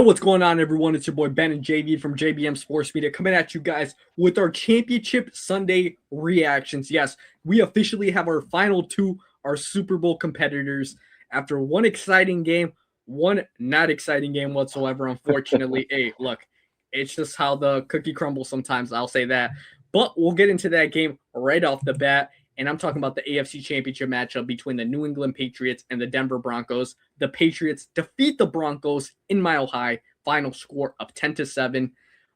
What's going on, everyone? It's your boy Ben and JV from JBM Sports Media coming at you guys with our Championship Sunday reactions. Yes, we officially have our final two, our Super Bowl competitors, after one exciting game, one not exciting game whatsoever, unfortunately. Hey, look, it's just how the cookie crumbles sometimes, I'll say that. But we'll get into that game right off the bat. And I'm talking about the AFC Championship matchup between the New England Patriots and the Denver Broncos. The Patriots defeat the Broncos in Mile High, final score of 10-7.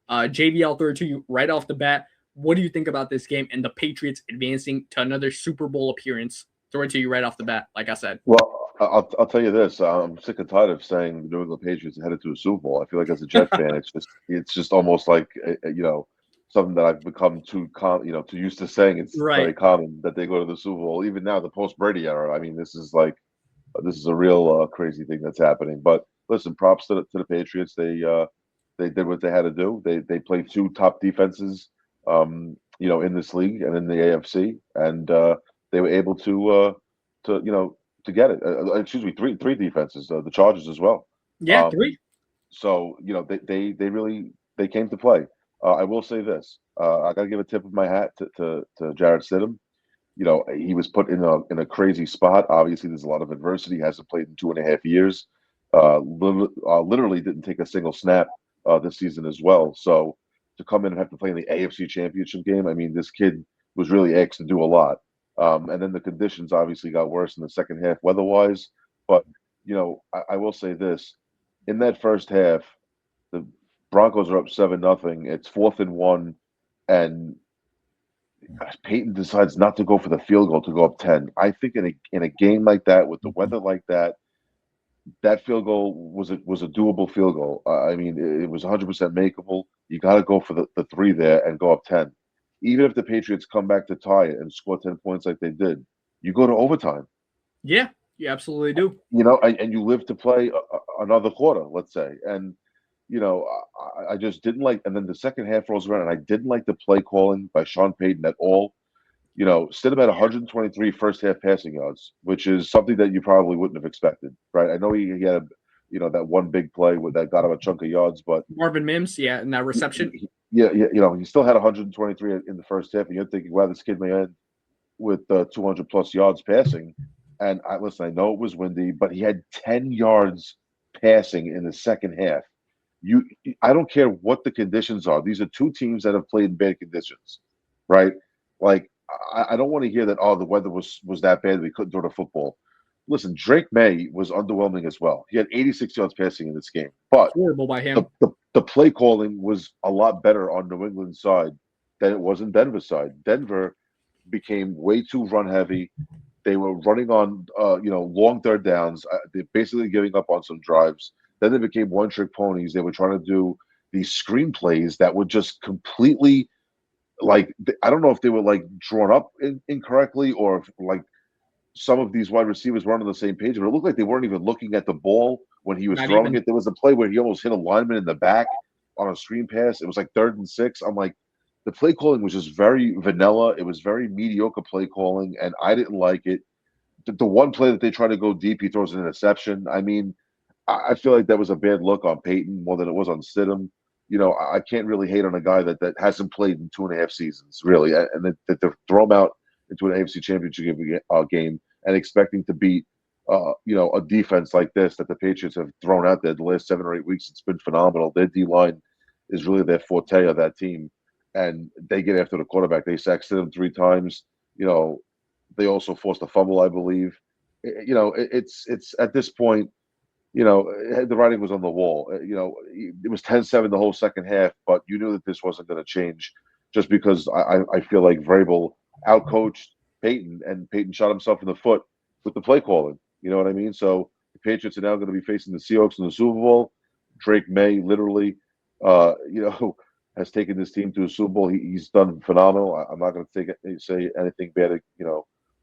JV, I'll throw it to you right off the bat. What do you think about this game and the Patriots advancing to another Super Bowl appearance? Throw it to you right off the bat, like I said. Well, I'll tell you this. I'm sick and tired of saying the New England Patriots are headed to a Super Bowl. I feel like as a Jet fan, it's just almost like something that I've become too used to saying. It's Right. very common that they go to the Super Bowl. Even now, the post Brady era. I mean, this is a real crazy thing that's happening. But listen, props to the Patriots. They did what they had to do. They played two top defenses, in this league and in the AFC, and they were able to get it. Excuse me, three defenses, the Chargers as well. Yeah, Um, three. so they really they came to play. I will say this: I got to give a tip of my hat to Jarrett Stidham. He was put in a crazy spot. Obviously, there's a lot of adversity. He hasn't played in 2.5 years. Literally didn't take a single snap this season as well. So to come in and have to play in the AFC Championship game, I mean, this kid was really asked to do a lot. And then the conditions obviously got worse in the second half weather-wise. But I will say this: in that first half, the Broncos are up 7-0. It's 4th and 1, and Peyton decides not to go for the field goal to go up 10. I think in a game like that with the weather like that, that field goal was a doable field goal. I mean, it was 100% makeable. You got to go for the three there and go up 10. Even if the Patriots come back to tie it and score 10 points like they did, you go to overtime. Yeah, you absolutely do. And you live to play another quarter, let's say. And I just didn't like. And then the second half rolls around, and I didn't like the play calling by Sean Payton at all. Stidham had 123 first half passing yards, which is something that you probably wouldn't have expected, right? I know he had, that one big play that got him a chunk of yards, but Marvin Mims, yeah, and that reception. yeah, he still had 123 in the first half, and you're thinking, wow, this kid may end with 200 plus yards passing. And listen, I know it was windy, but he had 10 yards passing in the second half. I don't care what the conditions are. These are two teams that have played in bad conditions, right? Like, I don't want to hear that. Oh, the weather was that bad we couldn't throw the football. Listen, Drake May was underwhelming as well. He had 86 yards passing in this game, but Horrible by the, him. the play calling was a lot better on New England's side than it was in Denver's side. Denver became way too run heavy. They were running on long third downs. They're basically giving up on some drives. Then they became one trick ponies. They were trying to do these screenplays that were just completely like, I don't know if they were like drawn up incorrectly, or if like some of these wide receivers weren't on the same page, but it looked like they weren't even looking at the ball when he was Not throwing even. it. There was a play where he almost hit a lineman in the back on a screen pass. It was like 3rd and 6. I'm like, the play calling was just very vanilla. It was very mediocre play calling, and I didn't like it. The one play that they try to go deep, he throws an interception. I mean, I feel like that was a bad look on Peyton more than it was on Stidham. I can't really hate on a guy that hasn't played in 2.5 seasons, really, and that to throw him out into an AFC Championship game and expecting to beat, a defense like this that the Patriots have thrown out there the last 7 or 8 weeks. It's been phenomenal. Their D line is really their forte of that team, and they get after the quarterback. They sacked him 3 times. They also forced a fumble, I believe. It's at this point, the writing was on the wall. It was 10-7 the whole second half, but you knew that this wasn't going to change just because I feel like Vrabel outcoached Peyton, and Peyton shot himself in the foot with the play calling. You know what I mean? So the Patriots are now going to be facing the Seahawks in the Super Bowl. Drake May literally, has taken this team to a Super Bowl. He's done phenomenal. I'm not going to say anything bad,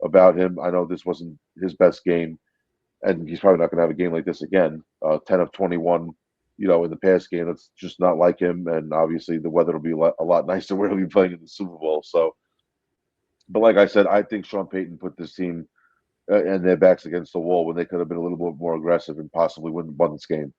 about him. I know this wasn't his best game, and he's probably not going to have a game like this again. 10 of 21, in the past game. That's just not like him. And obviously, the weather will be a lot nicer where he'll be playing in the Super Bowl. So, but like I said, I think Sean Payton put this team and their backs against the wall when they could have been a little bit more aggressive and possibly won this game.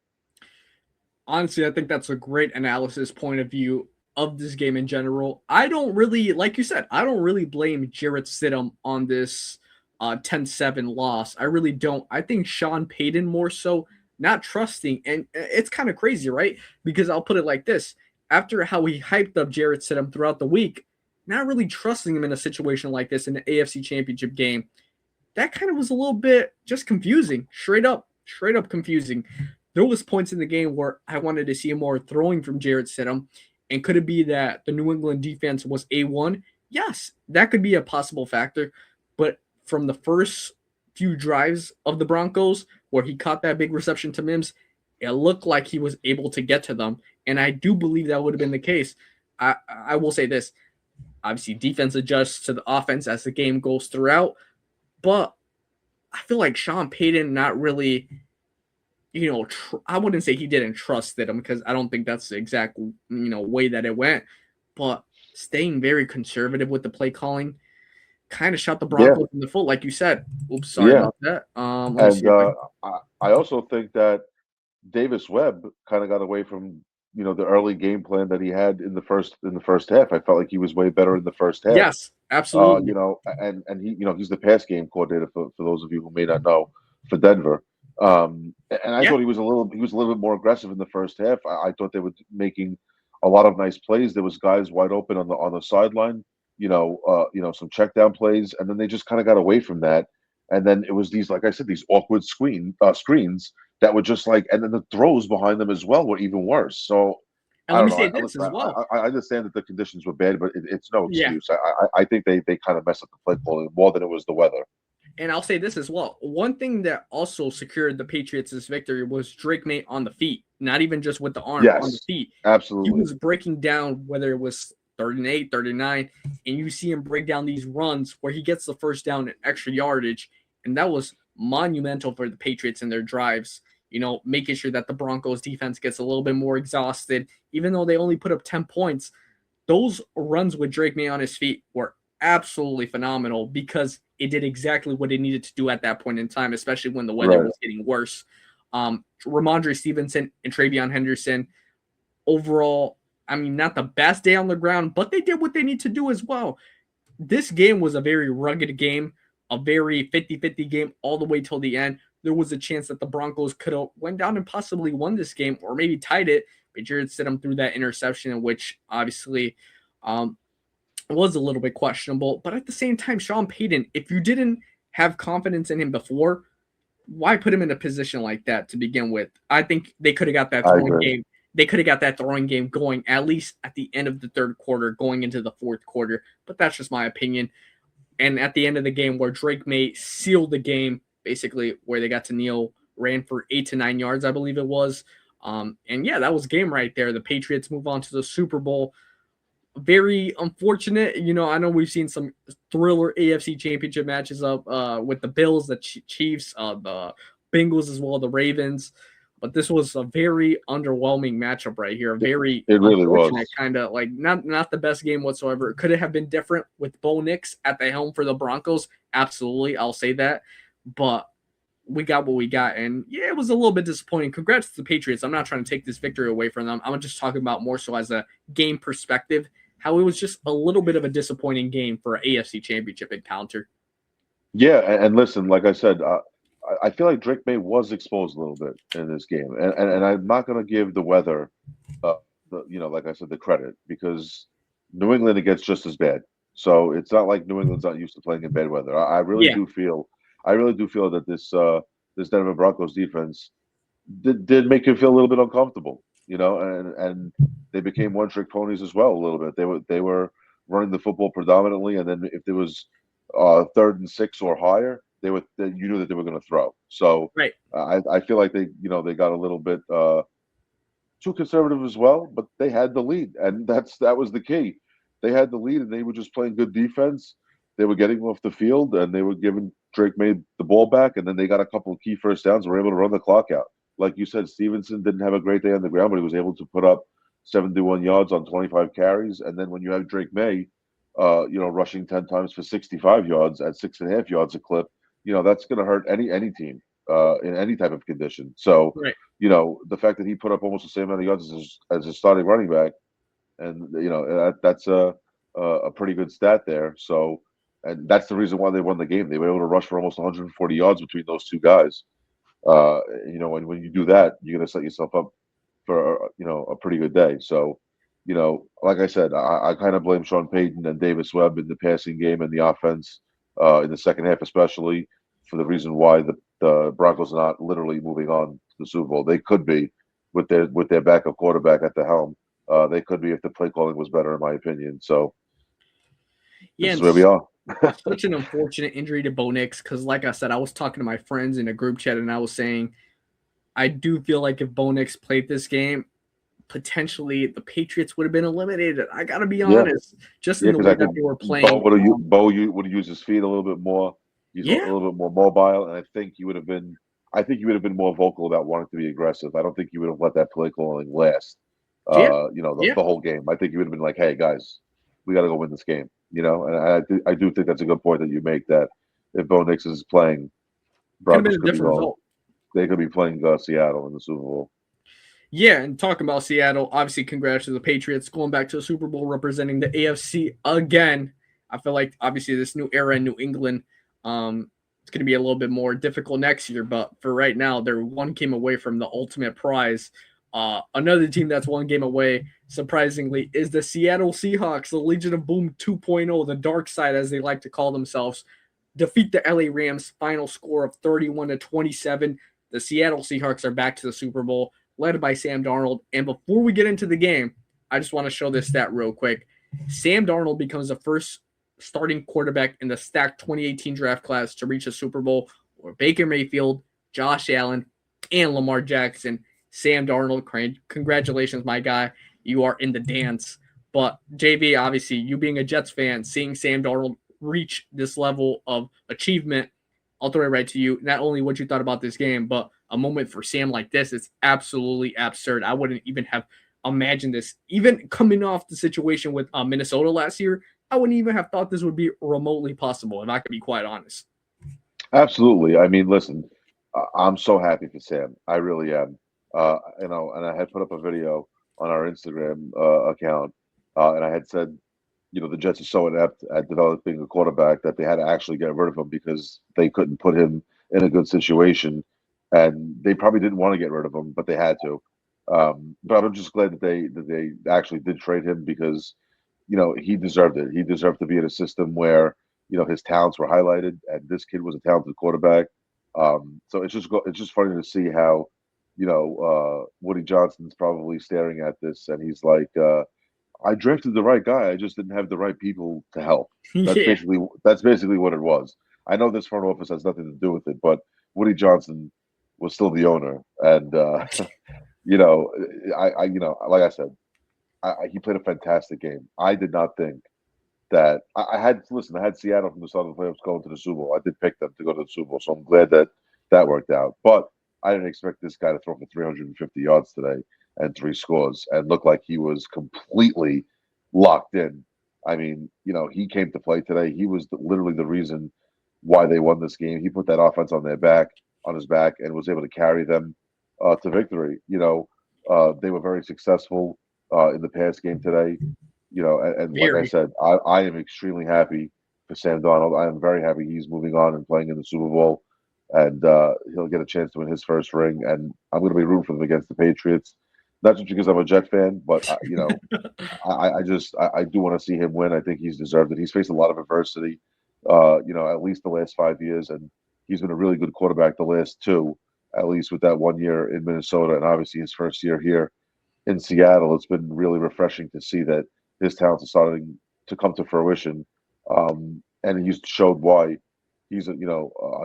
Honestly, I think that's a great analysis point of view of this game in general. I don't really, like you said, I don't really blame Jarrett Stidham on this 10-7 loss. I really don't. I think Sean Payton more so not trusting. And it's kind of crazy, right? Because I'll put it like this. After how he hyped up Jarrett Stidham throughout the week, not really trusting him in a situation like this in the AFC Championship game, that kind of was a little bit just confusing. Straight up confusing. There was points in the game where I wanted to see more throwing from Jarrett Stidham. And could it be that the New England defense was A1? Yes, that could be a possible factor. But from the first few drives of the Broncos, where he caught that big reception to Mims, it looked like he was able to get to them. And I do believe that would have been the case. I will say this. Obviously, defense adjusts to the offense as the game goes throughout. But I feel like Sean Payton not really, I wouldn't say he didn't trust him because I don't think that's the exact, way that it went. But staying very conservative with the play calling kind of shot the Yeah, Broncos in the foot, like you said. Oops, sorry yeah. about that. Let me see And if I I also think that Davis Webb kind of got away from the early game plan that he had in the first half. I felt like he was way better in the first half. Yes, absolutely. And he he's the pass game coordinator for those of you who may not know for Denver. And I Yeah. thought he was a little bit more aggressive in the first half. I thought they were making a lot of nice plays. There was guys wide open on the sideline. Some check down plays, and then they just kind of got away from that. And then it was these, like I said, these awkward screens that were just like, and then the throws behind them as well were even worse. So And I let don't me know. say I this listen. as well. I understand that the conditions were bad, but it's no Yeah. excuse. I think they kind of messed up the play calling more than it was the weather. And I'll say this as well. One thing that also secured the Patriots' victory was Drake May on the feet, not even just with the arm, on the Yes, feet. He absolutely. was breaking down, whether it was 38, 39, and you see him break down these runs where he gets the first down and extra yardage. And that was monumental for the Patriots in their drives, making sure that the Broncos defense gets a little bit more exhausted, even though they only put up 10 points. Those runs with Drake May on his feet were absolutely phenomenal because it did exactly what it needed to do at that point in time, especially when the weather Right. was getting worse. Ramondre Stevenson and Travion Henderson, overall, I mean, not the best day on the ground, but they did what they need to do as well. This game was a very rugged game, a very 50-50 game all the way till the end. There was a chance that the Broncos could have went down and possibly won this game or maybe tied it, but Jared Stidham threw that interception, which obviously was a little bit questionable. But at the same time, Sean Payton, if you didn't have confidence in him before, why put him in a position like that to begin with? I think they could have got that I throwing agree. game. They could have got that throwing game going at least at the end of the third quarter, going into the fourth quarter. But that's just my opinion. And at the end of the game, where Drake May sealed the game, basically where they got to kneel, ran for 8 to 9 yards, I believe it was. And yeah, that was game right there. The Patriots move on to the Super Bowl. Very unfortunate. I know we've seen some thriller AFC championship matches up with the Bills, the Chiefs, the Bengals as well, the Ravens. But this was a very underwhelming matchup right here. A very It really unfortunate was. kind of like not the best game whatsoever. Could it have been different with Bo Nix at the helm for the Broncos? Absolutely, I'll say that. But we got what we got, and yeah, it was a little bit disappointing. Congrats to the Patriots. I'm not trying to take this victory away from them. I'm just talking about more so as a game perspective, how it was just a little bit of a disappointing game for an AFC Championship encounter. Yeah, and listen, like I said, I feel like Drake May was exposed a little bit in this game, and I'm not going to give the weather, like I said, the credit because New England it gets just as bad. So it's not like New England's not used to playing in bad weather. Yeah, I really do feel that this Denver Broncos defense did make him feel a little bit uncomfortable, and they became one trick ponies as well a little bit. They were running the football predominantly, and then if there was third and six or higher, you knew that they were going to throw. So right. I feel like they got a little bit too conservative as well, but they had the lead, and that was the key. They had the lead, and they were just playing good defense. They were getting off the field, and they were giving Drake made the ball back, and then they got a couple of key first downs. And were able to run the clock out. Like you said, Stevenson didn't have a great day on the ground, but he was able to put up 71 yards on 25 carries. And then when you have Drake May, rushing 10 times for 65 yards at 6.5 yards a clip, that's going to hurt any team. in any type of condition. So, Right. the fact that he put up almost the same amount of yards as his starting running back, and that's a pretty good stat there. So, and that's the reason why they won the game. They were able to rush for almost 140 yards between those two guys. And when you do that, you're gonna set yourself up for a pretty good day. So, like I said, I kind of blame Sean Payton and Davis Webb in the passing game and the offense in the second half, especially for the reason why the Broncos are not literally moving on to the Super Bowl. They could be with their backup quarterback at the helm. They could be if the play calling was better, in my opinion. So Yeah, this is and where we are. such an unfortunate injury to Bo Nix because, like I said, I was talking to my friends in a group chat and I was saying I do feel like if Bo Nix played this game, potentially the Patriots would have been eliminated. I gotta be Yeah, honest, just in yeah, the because way I that think they were Bo playing. would have used his feet a little bit more. He's a Yeah, little bit more mobile, and I think he would have been. I think he would have been more vocal about wanting to be aggressive. I don't think he would have let that play calling last. yeah, yeah. The whole game. I think he would have been like, "Hey guys, we got to go win this game." And I do think that's a good point that you make. That if Bo Nix is playing, Could have been Broncos a could be different going. result. They could be playing Seattle in the Super Bowl. Yeah, and talking about Seattle, obviously, congrats to the Patriots going back to the Super Bowl, representing the AFC again. I feel like obviously this new era in New England, it's going to be a little bit more difficult next year. But for right now, they're one game away from the ultimate prize. Another team that's one game away, surprisingly, is the Seattle Seahawks, the Legion of Boom 2.0, the dark side as they like to call themselves. Defeat the LA Rams, final score of 31-27. The Seattle Seahawks are back to the Super Bowl, led by Sam Darnold. And before we get into the game, I just want to show this stat real quick. Sam Darnold becomes the first starting quarterback in the stacked 2018 draft class to reach a Super Bowl, or Baker Mayfield, Josh Allen, and Lamar Jackson. Sam Darnold, congratulations, my guy. You are in the dance. But JV, obviously, you being a Jets fan, seeing Sam Darnold reach this level of achievement, I'll throw it right to you. Not only what you thought about this game, but a moment for Sam like this, it's absolutely absurd. I wouldn't even have imagined this. Even coming off the situation with Minnesota last year, I wouldn't even have thought this would be remotely possible, if I could be quite honest. Absolutely. I mean, listen, I'm so happy for Sam. I really am. And I had put up a video on our Instagram account, and I had said, the Jets are so inept at developing a quarterback that they had to actually get rid of him because they couldn't put him in a good situation, and they probably didn't want to get rid of him, but they had to. But I'm just glad that they actually did trade him because he deserved it. He deserved to be in a system where his talents were highlighted, and this kid was a talented quarterback. So it's just funny to see how Woody Johnson's probably staring at this, and he's like, I drafted the right guy. I just didn't have the right people to help. That's Yeah, basically what it was. I know this front office has nothing to do with it, but Woody Johnson was still the owner, and you know, like I said, he played a fantastic game. I did not think that I had Seattle from the start of the playoffs going to the Super Bowl. I did pick them to go to the Super Bowl, so I'm glad that that worked out. But I didn't expect this guy to throw for 350 yards today and three scores and look like he was completely locked in. I mean, he came to play today. He was literally the reason why they won this game. He put that offense on his back, and was able to carry them to victory. They were very successful in the pass game today. And like I very. said, I am extremely happy for Sam Donald. I am very happy he's moving on and playing in the Super Bowl, and he'll get a chance to win his first ring. And I'm going to be rooting for them against the Patriots, not just because I'm a Jet fan, but I do want to see him win. I think he's deserved it. He's faced a lot of adversity, at least the last 5 years, and he's been a really good quarterback the last two, at least with that 1 year in Minnesota, and obviously his first year here in Seattle. It's been really refreshing to see that his talents are starting to come to fruition, and he's showed why he's a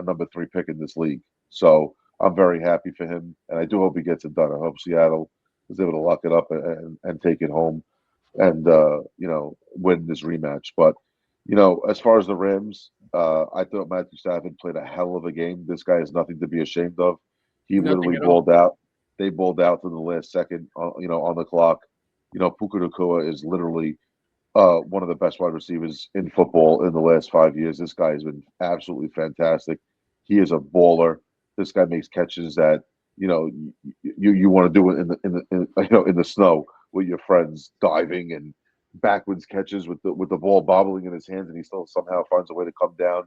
number three pick in this league. So I'm very happy for him, and I do hope he gets it done. I hope Seattle is able to lock it up and take it home and win this rematch. But as far as the Rams, I thought Matthew Stafford played a hell of a game. This guy has nothing to be ashamed of. He Nothing literally at all. balled out. They balled out to the last second, on the clock. Puka Nacua is literally one of the best wide receivers in football in the last 5 years. This guy has been absolutely fantastic. He is a baller. this guy makes catches that you want to do it in the snow with your friends, diving and backwards catches with the ball bobbling in his hands, and he still somehow finds a way to come down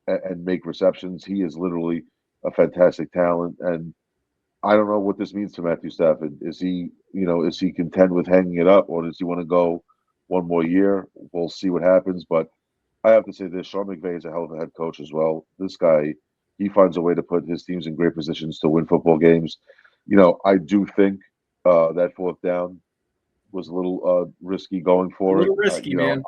and make receptions. He is literally a fantastic talent, and I don't know what this means to Matthew Stafford. Is he content with hanging it up, or does he want to go one more year? We'll see what happens. But I have to say this: Sean McVay is a hell of a head coach as well. This guy, he finds a way to put his teams in great positions to win football games. I do think that fourth down was a little risky going A for it. little risky, man.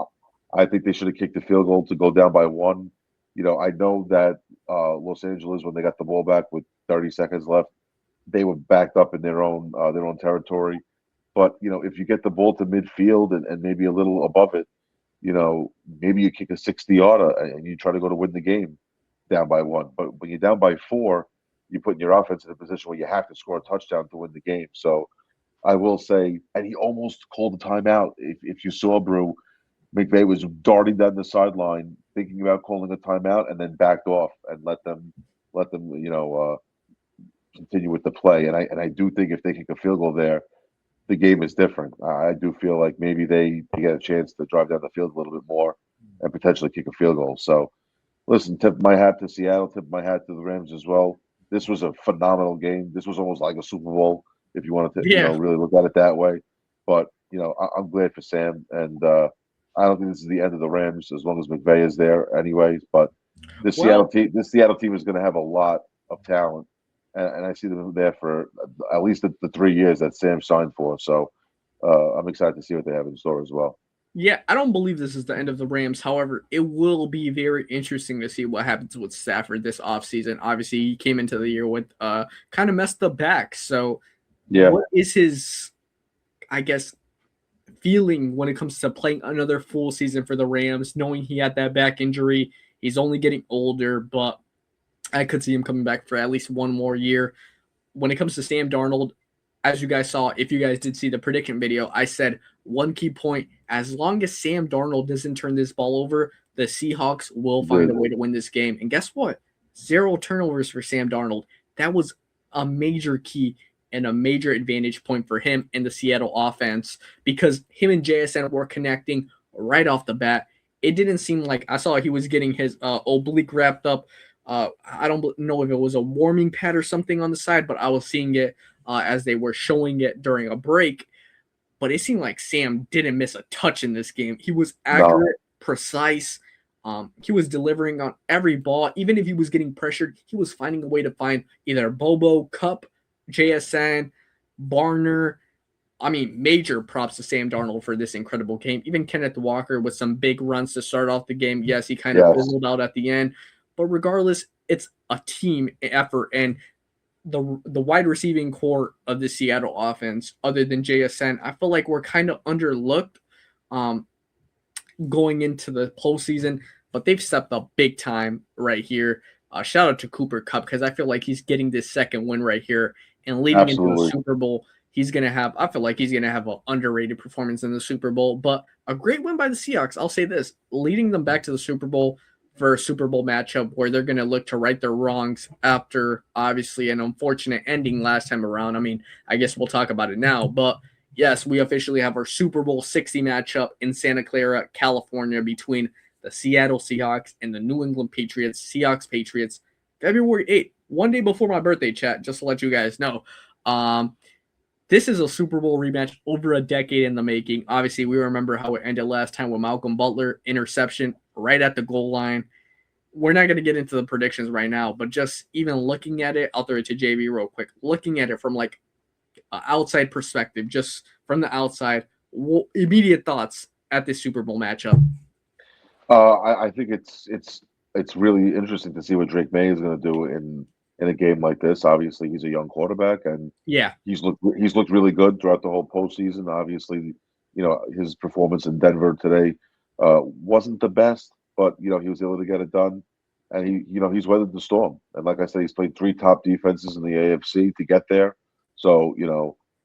I think they should have kicked the field goal to go down by one. I know that Los Angeles, when they got the ball back with 30 seconds left, they were backed up in their own territory. But if you get the ball to midfield and maybe a little above it, maybe you kick a 60-yarder and you try to go to win the game down by one. But when you're down by four, you're putting your offense in a position where you have to score a touchdown to win the game. So I will say, and he almost called a timeout. If you saw, Brew, McVay was darting down the sideline, thinking about calling a timeout, and then backed off and let them continue with the play. And I do think if they kick a field goal there, the game is different. I do feel like maybe they get a chance to drive down the field a little bit more and potentially kick a field goal. So, listen, tip my hat to Seattle, tip my hat to the Rams as well. This was a phenomenal game. This was almost like a Super Bowl, if you wanted to, really look at it that way. But I'm glad for Sam, and I don't think this is the end of the Rams as long as McVay is there, anyways. But this Seattle team is going to have a lot of talent, and I see them there for at least the 3 years that Sam signed for. So I'm excited to see what they have in store as well. Yeah, I don't believe this is the end of the Rams. However, it will be very interesting to see what happens with Stafford this offseason. Obviously, he came into the year with kind of messed up back. So what is his, I guess, feeling when it comes to playing another full season for the Rams, knowing he had that back injury? He's only getting older, but I could see him coming back for at least one more year. When it comes to Sam Darnold, as you guys saw, if you guys did see the prediction video, I said one key point: as long as Sam Darnold doesn't turn this ball over, the Seahawks will find a way to win this game. And guess what? 0 turnovers for Sam Darnold. That was a major key and a major advantage point for him in the Seattle offense, because him and JSN were connecting right off the bat. It didn't seem like, I saw he was getting his oblique wrapped up. I don't know if it was a warming pad or something on the side, but I was seeing it as they were showing it during a break. But it seemed like Sam didn't miss a touch in this game. He was accurate, precise. He was delivering on every ball. Even if he was getting pressured, he was finding a way to find either Bobo, Cup, JSN, Barner. I mean, major props to Sam Darnold for this incredible game. Even Kenneth Walker with some big runs to start off the game. Yes, he kind of fizzled out at the end. But regardless, it's a team effort. And the wide receiving core of the Seattle offense, other than JSN, I feel like we're kind of underlooked going into the postseason. But they've stepped up big time right here. Shout out to Cooper Kupp, because I feel like he's getting this second win right here and leading into the Super Bowl. I feel like he's going to have an underrated performance in the Super Bowl, but a great win by the Seahawks. I'll say this, leading them back to the Super Bowl for a Super Bowl matchup where they're going to look to right their wrongs after obviously an unfortunate ending last time around. I mean, I guess we'll talk about it now, but yes, we officially have our Super Bowl 60 matchup in Santa Clara, California, between the Seattle Seahawks and the New England Patriots. Seahawks Patriots, February 8th, one day before my birthday, chat, just to let you guys know. This is a Super Bowl rematch over a decade in the making. Obviously, we remember how it ended last time with Malcolm Butler, interception right at the goal line. We're not going to get into the predictions right now, but just even looking at it, I'll throw it to JB real quick. Looking at it from like an outside perspective, just from the outside, immediate thoughts at this Super Bowl matchup. I think it's really interesting to see what Drake May is going to do in a game like this. Obviously, he's a young quarterback, and he's looked really good throughout the whole postseason. Obviously, his performance in Denver today wasn't the best, but he was able to get it done, and he's weathered the storm. And like I said, he's played 3 top defenses in the AFC to get there. So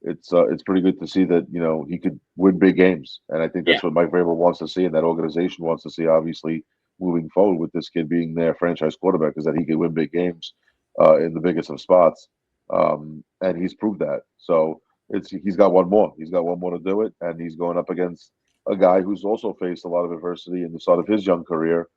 it's pretty good to see that he could win big games, and I think that's what Mike Vrabel wants to see, and that organization wants to see. Obviously, moving forward with this kid being their franchise quarterback, is that he could win big games. in the biggest of spots, and he's proved that. So he's got one more. He's got one more to do it, and he's going up against a guy who's also faced a lot of adversity in the start of his young career.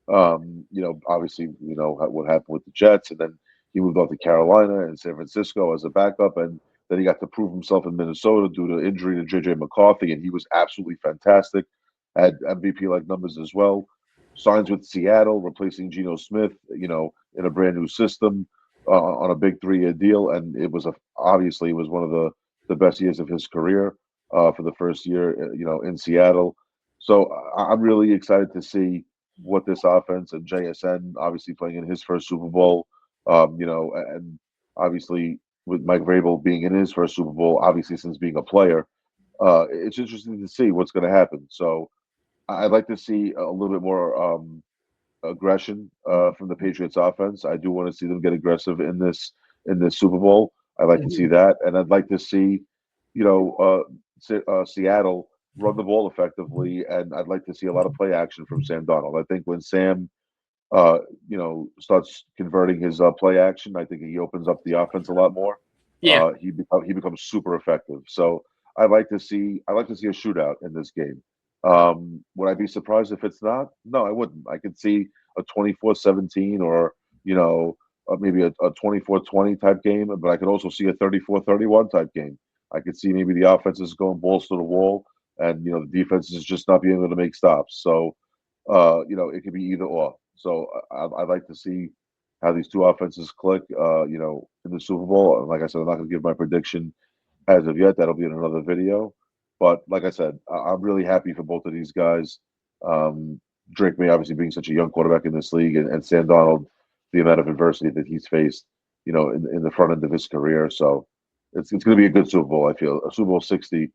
Obviously, what happened with the Jets, and then he moved on to Carolina and San Francisco as a backup, and then he got to prove himself in Minnesota due to injury to JJ McCarthy, and he was absolutely fantastic. Had MVP like numbers as well. Signs with Seattle, replacing Geno Smith, in a brand new system on a big 3-year deal, and obviously it was one of the best years of his career for the first year, in Seattle. So I'm really excited to see what this offense and JSN obviously playing in his first Super Bowl, and obviously with Mike Vrabel being in his first Super Bowl, obviously since being a player, it's interesting to see what's going to happen. So I'd like to see a little bit more aggression from the Patriots offense. I do want to see them get aggressive in this Super Bowl. I'd like to see that, and I'd like to see, Seattle run the ball effectively, and I'd like to see a lot of play action from Sam Darnold. I think when Sam, starts converting his play action, I think he opens up the offense a lot more. Yeah. He becomes super effective. So I'd like to see a shootout in this game. Would I be surprised if it's not? No, I wouldn't. I could see a 24-17 or, maybe a 24-20 type game, but I could also see a 34-31 type game. I could see maybe the offense is going balls to the wall and, the defense is just not being able to make stops. So, it could be either or. So I'd like to see how these two offenses click, in the Super Bowl. And like I said, I'm not going to give my prediction as of yet. That'll be in another video. But like I said, I'm really happy for both of these guys. Drake May obviously being such a young quarterback in this league, and Sam Donald, the amount of adversity that he's faced, in the front end of his career. So it's going to be a good Super Bowl. I feel a Super Bowl 60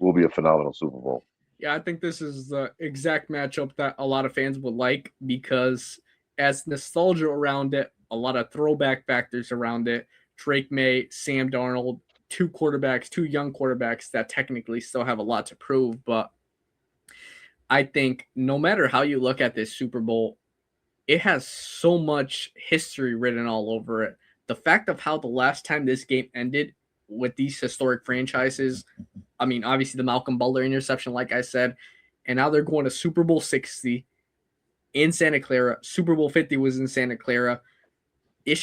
will be a phenomenal Super Bowl. Yeah, I think this is the exact matchup that a lot of fans would like because as nostalgia around it, a lot of throwback factors around it. Drake May, Sam Darnold, two young quarterbacks that technically still have a lot to prove. But I think no matter how you look at this Super Bowl, it has so much history written all over it. The fact of how the last time this game ended with these historic franchises, I mean, obviously the Malcolm Butler interception, like I said, and now they're going to Super Bowl 60 in Santa Clara. Super Bowl 50 was in Santa Clara. It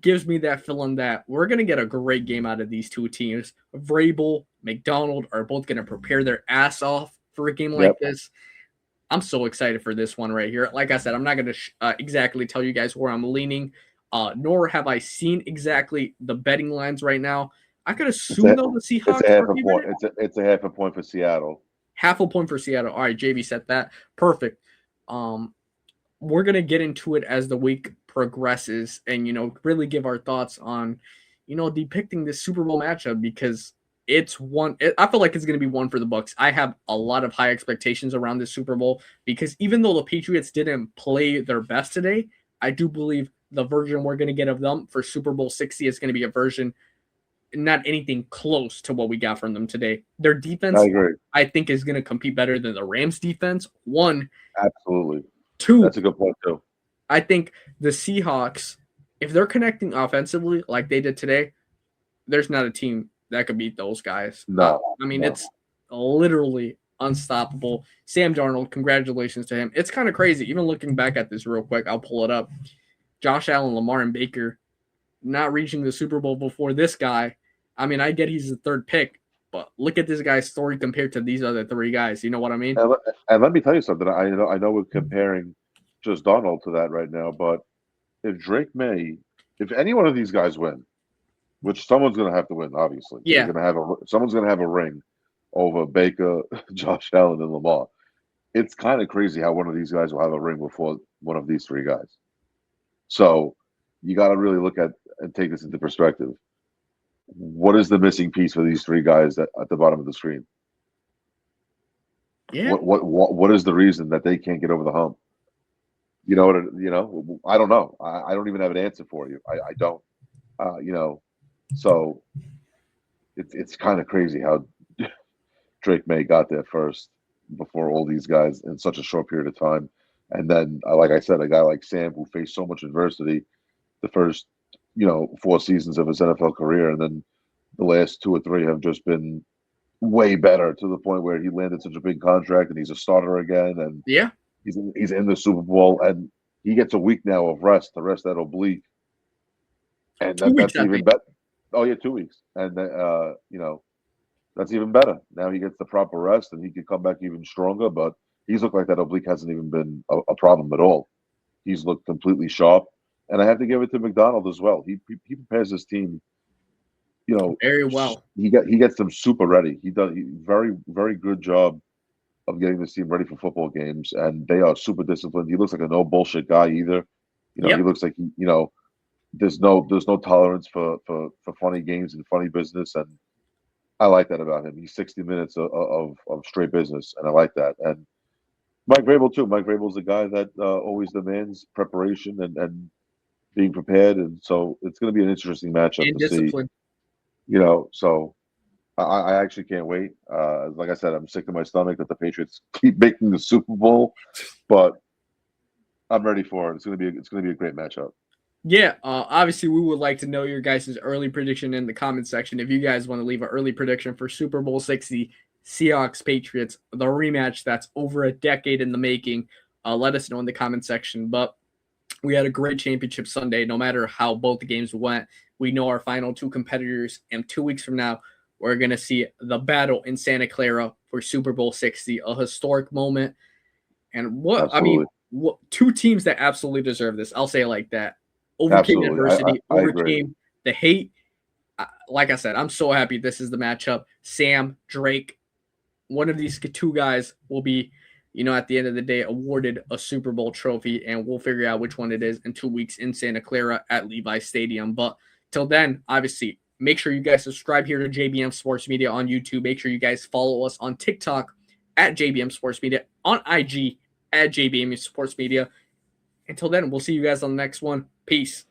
gives me that feeling that we're going to get a great game out of these two teams. Vrabel, McDonald are both going to prepare their ass off for a game like this. I'm so excited for this one right here. Like I said, I'm not going to exactly tell you guys where I'm leaning, nor have I seen exactly the betting lines right now. I could assume, though, the Seahawks. It's a half a point. It's a half a point for Seattle. Half a point for Seattle. All right, JB said that. Perfect. We're going to get into it as the week progresses and, really give our thoughts on, depicting this Super Bowl matchup because I feel like it's going to be one for the Bucs. I have a lot of high expectations around this Super Bowl because even though the Patriots didn't play their best today, I do believe the version we're going to get of them for Super Bowl 60 is going to be a version not anything close to what we got from them today. Their defense, I think, is going to compete better than the Rams' defense. One. Absolutely. Two. That's a good point, too. I think the Seahawks, if they're connecting offensively like they did today, there's not a team that could beat those guys. No. It's literally unstoppable. Sam Darnold, congratulations to him. It's kind of crazy. Even looking back at this real quick, I'll pull it up. Josh Allen, Lamar, and Baker not reaching the Super Bowl before this guy. I mean, I get he's the third pick, but look at this guy's story compared to these other three guys. You know what I mean? And let me tell you something. I know we're comparing just Donald to that right now, but if any one of these guys win, which someone's going to have to win, obviously. Yeah. Someone's going to have a ring over Baker, Josh Allen, and Lamar. It's kind of crazy how one of these guys will have a ring before one of these three guys. So you got to really look at and take this into perspective. What is the missing piece for these three guys at the bottom of the screen? Yeah. What is the reason that they can't get over the hump? I don't know. I don't even have an answer for you. I don't. So it's kind of crazy how Drake May got there first before all these guys in such a short period of time. And then, like I said, a guy like Sam who faced so much adversity the first 4 seasons of his NFL career, and then the last 2 or 3 have just been way better to the point where he landed such a big contract and he's a starter again, and Yeah, he's in the Super Bowl, and he gets a week now of rest to rest that oblique, and 2 weeks, that's I even think. better. Oh yeah, 2 weeks, and that's even better. Now he gets the proper rest, and he can come back even stronger. But he's looked like that oblique hasn't even been a problem at all. He's looked completely sharp, and I have to give it to McDonald as well. He prepares his team. Very well. He gets them super ready. He does very very good job of getting this team ready for football games, and they are super disciplined. He looks like a no bullshit guy either. He Yep. looks like there's no tolerance for funny games and funny business, and I like that about him. He's 60 minutes of straight business, and I like that. And Mike Vrabel too. Mike Vrabel's a guy that always demands preparation and being prepared, and so it's going to be an interesting matchup And to see. discipline. So I actually can't wait. Like I said, I'm sick to my stomach that the Patriots keep making the Super Bowl, but I'm ready for it. It's gonna be a great matchup. Yeah, obviously, we would like to know your guys' early prediction in the comment section. If you guys want to leave an early prediction for Super Bowl 60, Seahawks Patriots, the rematch that's over a decade in the making, let us know in the comment section. But we had a great championship Sunday. No matter how both the games went, we know our final 2 competitors. And 2 weeks from now, we're going to see the battle in Santa Clara for Super Bowl 60, a historic moment. And Absolutely, 2 teams that absolutely deserve this. I'll say it like that. Overcame absolutely. adversity, I agree. overcame the hate. Like I said, I'm so happy this is the matchup. Sam, Drake, one of these 2 guys will be, at the end of the day, awarded a Super Bowl trophy, and we'll figure out which one it is in 2 weeks in Santa Clara at Levi Stadium. But till then, obviously, make sure you guys subscribe here to JBM Sports Media on YouTube. Make sure you guys follow us on TikTok at JBM Sports Media, on IG at JBM Sports Media. Until then, we'll see you guys on the next one. Peace.